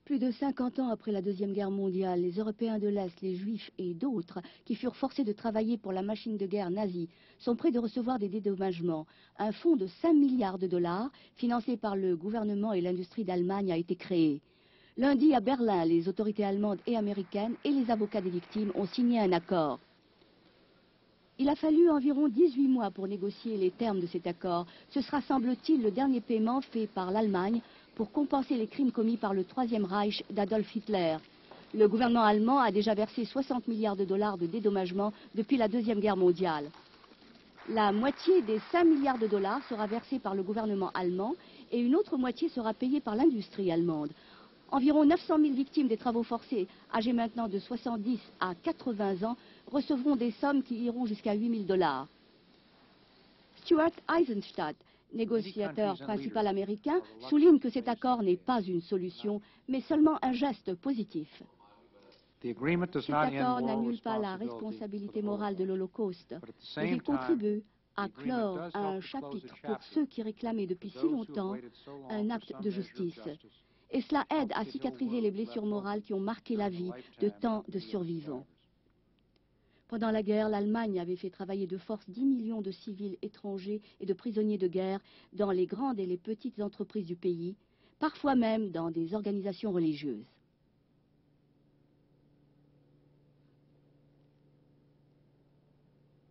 Plus de 50 ans après la Deuxième Guerre mondiale, les Européens de l'Est, les Juifs et d'autres qui furent forcés de travailler pour la machine de guerre nazie sont prêts de recevoir des dédommagements. Un fonds de 5 milliards de dollars, financé par le gouvernement et l'industrie d'Allemagne, a été créé. Lundi, à Berlin, les autorités allemandes et américaines et les avocats des victimes ont signé un accord. Il a fallu environ 18 mois pour négocier les termes de cet accord. Ce sera, semble-t-il, le dernier paiement fait par l'Allemagne pour compenser les crimes commis par le Troisième Reich d'Adolf Hitler. Le gouvernement allemand a déjà versé 60 milliards de dollars de dédommagement depuis la Deuxième Guerre mondiale. La moitié des 5 milliards de dollars sera versée par le gouvernement allemand et une autre moitié sera payée par l'industrie allemande. Environ 900 000 victimes des travaux forcés, âgées maintenant de 70 à 80 ans, recevront des sommes qui iront jusqu'à 8 000 dollars. Stuart Eisenstadt, négociateur principal américain, souligne que cet accord n'est pas une solution, mais seulement un geste positif. Cet accord n'annule pas la responsabilité morale de l'Holocauste, mais il contribue à clore un chapitre pour ceux qui réclamaient depuis si longtemps un acte de justice. Et cela aide à cicatriser les blessures morales qui ont marqué la vie de tant de survivants. Pendant la guerre, l'Allemagne avait fait travailler de force 10 millions de civils étrangers et de prisonniers de guerre dans les grandes et les petites entreprises du pays, parfois même dans des organisations religieuses.